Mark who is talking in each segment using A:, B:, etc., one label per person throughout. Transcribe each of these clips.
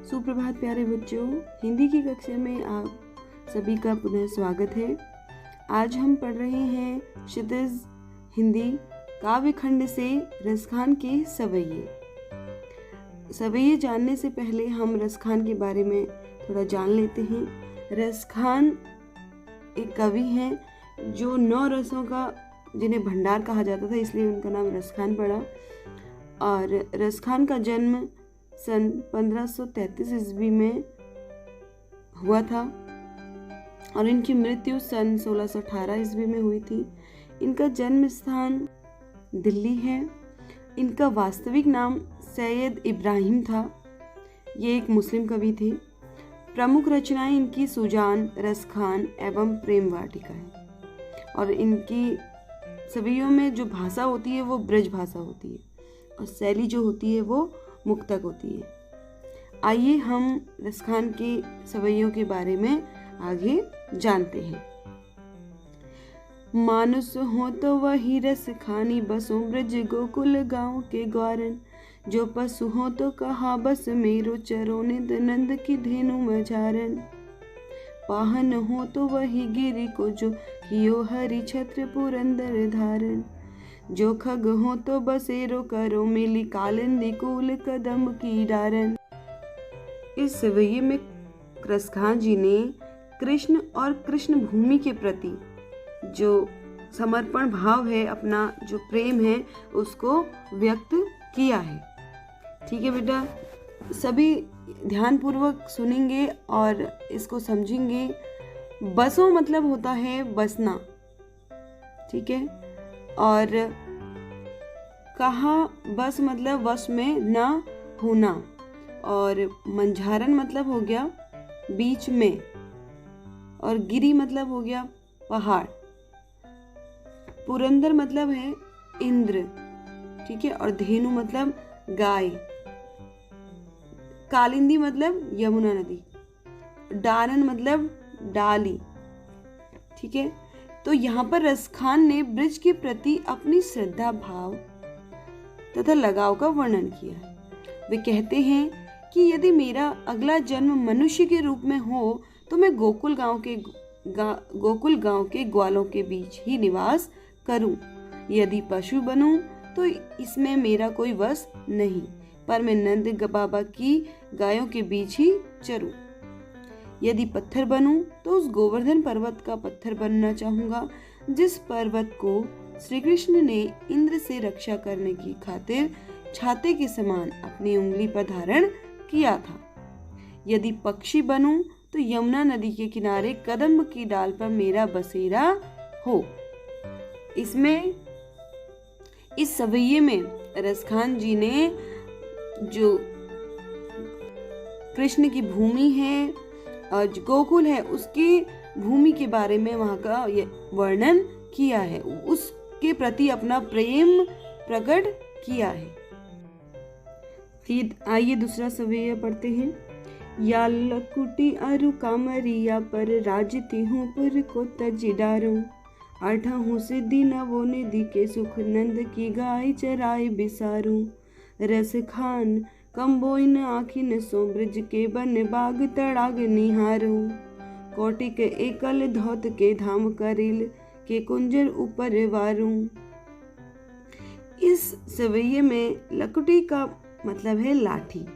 A: सुप्रभात प्यारे बच्चों, हिंदी की कक्षा में आप सभी का पुनः स्वागत है। आज हम पढ़ रहे हैं क्षितिज हिंदी काव्य खंड से रसखान के सवैये। सवैये जानने से पहले हम रसखान के बारे में थोड़ा जान लेते हैं। रसखान एक कवि हैं जो 9 रसों का जिन्हें भंडार कहा जाता था, इसलिए उनका नाम रसखान पड़ा। और रसखान का जन्म सन 1533 ईस्वी में हुआ था और इनकी मृत्यु सन 1618 ईस्वी में हुई थी। इनका जन्म स्थान दिल्ली है। इनका वास्तविक नाम सैयद इब्राहिम था। ये एक मुस्लिम कवि थे। प्रमुख रचनाएं इनकी सुजान, रसखान एवं प्रेम वाटिका है। और इनकी सवैयों में जो भाषा होती है वो ब्रज भाषा होती है और शैली जो होती है वो मुक्तक होती है। आइए हम रसखान के सवैयों के बारे में आगे जानते हैं। मानुस हो तो वही रस खानी, बसों ब्रज गोकुल गांव के ग्वारन। जो पशु हो तो कहा बस मेरो, चरो नित नंद की धेनु मझारन। पाहन हो तो वही गिरी को, जो हियो हरि छत्र पुरंदर धारन। जो खग हो तो बसेरो करो, मिली कालिंदी कूल कदम की डारन। इस सवैये में रसखान जी ने कृष्ण और कृष्ण भूमि के प्रति जो समर्पण भाव है, अपना जो प्रेम है, उसको व्यक्त किया है। ठीक है बेटा, सभी ध्यानपूर्वक सुनेंगे और इसको समझेंगे। बसों मतलब होता है बसना, ठीक है। और कहा बस मतलब वश में न होना। और मंझारन मतलब हो गया बीच में। और गिरी मतलब हो गया पहाड़। पुरंदर मतलब है इंद्र, ठीक है। और धेनु मतलब गाय। कालिंदी मतलब यमुना नदी। डारन मतलब डाली, ठीक है। तो यहाँ पर रसखान ने ब्रज के प्रति अपनी श्रद्धा भाव तथा लगाव का वर्णन किया है। वे कहते हैं कि यदि मेरा अगला जन्म मनुष्य के रूप में हो तो मैं गोकुल गांव के ग्वालों के बीच ही निवास करूं। यदि पशु बनूं तो इसमें मेरा कोई वश नहीं, पर मैं नंद बाबा की गायों के बीच ही चरूं। यदि पत्थर बनूं तो उस गोवर्धन पर्वत का पत्थर बनना चाहूंगा, जिस पर्वत को श्री कृष्ण ने इंद्र से रक्षा करने की खातिर छाते के समान अपनी उंगली पर धारण किया था। यदि पक्षी बनूं तो यमुना नदी के किनारे कदम्ब की डाल पर मेरा बसेरा हो। इसमें इस सवैये में रसखान जी ने जो कृष्ण की भूमि है और जो गोकुल है उसकी भूमि के बारे में वहां का वर्णन किया है, उसके प्रति अपना प्रेम प्रकट किया है। आइए दूसरा सवैया पढ़ते हैं। या लकुटी अरु कामरिया पर, राजती हूँ पुर को तज डारूं। आठा हूँ सिद्धि नवो निधि के, सुख नंद की गाय चराई बिसारूं। रसखान कंबोइन आखिन सो, ब्रज के बन बाग तड़ाग निहारूं। कोटिक एकल धौत के, धाम करिल के कुंजर ऊपर वारूं। इस सवैये में लकुटी का मतलब है लाठी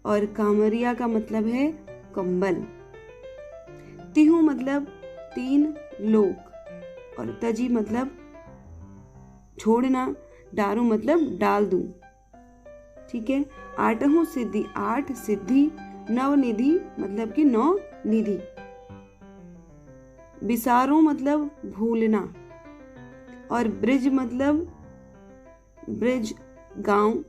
A: और कामरिया का मतलब है कंबल। तिहु मतलब 3 लोग और तजी मतलब छोड़ना, डारू मतलब डाल दूं, ठीक है। आठहु सिद्धि, 8 सिद्धि, नवनिधि मतलब कि 9 निधि। बिसारो मतलब भूलना और ब्रज मतलब ब्रज गांव।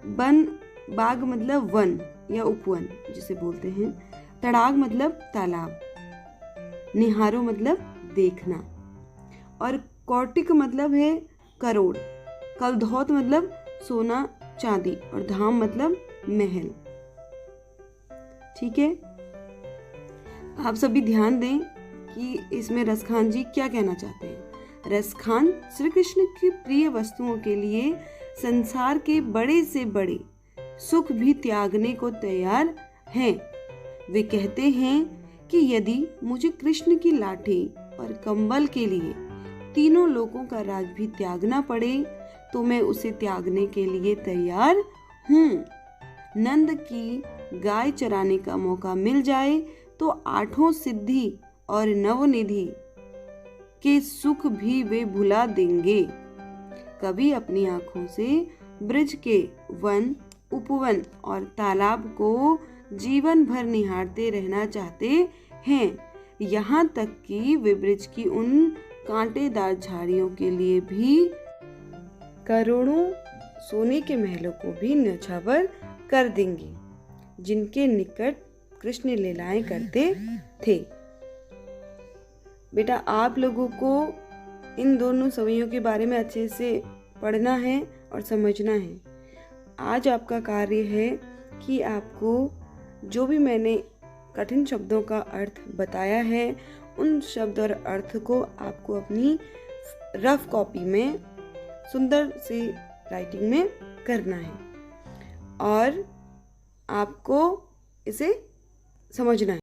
A: बन बाग मतलब वन या उपवन जिसे बोलते हैं। तड़ाग मतलब तालाब। निहारो मतलब देखना। और कौटिक मतलब है करोड़। कलधौत मतलब सोना चांदी और धाम मतलब महल, ठीक है। आप सभी ध्यान दें कि इसमें रसखान जी क्या कहना चाहते हैं। रसखान श्री कृष्ण की प्रिय वस्तुओं के लिए संसार के बड़े से बड़े सुख भी त्यागने को तैयार हैं। वे कहते हैं कि यदि मुझे कृष्ण की लाठी और कंबल के लिए तीनों लोकों का राज भी त्यागना पड़े तो मैं उसे त्यागने के लिए तैयार हूँ। नंद की गाय चराने का मौका मिल जाए तो 8 सिद्धि और नवनिधि के सुख भी वे भुला देंगे। कवि अपनी आंखों से ब्रज के वन, उपवन और तालाब को जीवन भर निहारते रहना चाहते हैं, यहाँ तक कि वे ब्रज की उन कांटेदार झाड़ियों के लिए भी करोड़ों सोने के महलों को भी न्यौछावर कर देंगे जिनके निकट कृष्ण लीलाएं करते थे। बेटा, आप लोगों को इन दोनों सवैयों के बारे में अच्छे से पढ़ना है और समझना है। आज आपका कार्य है कि आपको जो भी मैंने कठिन शब्दों का अर्थ बताया है उन शब्द और अर्थ को आपको अपनी रफ कॉपी में सुंदर सी राइटिंग में करना है और आपको इसे समझना है।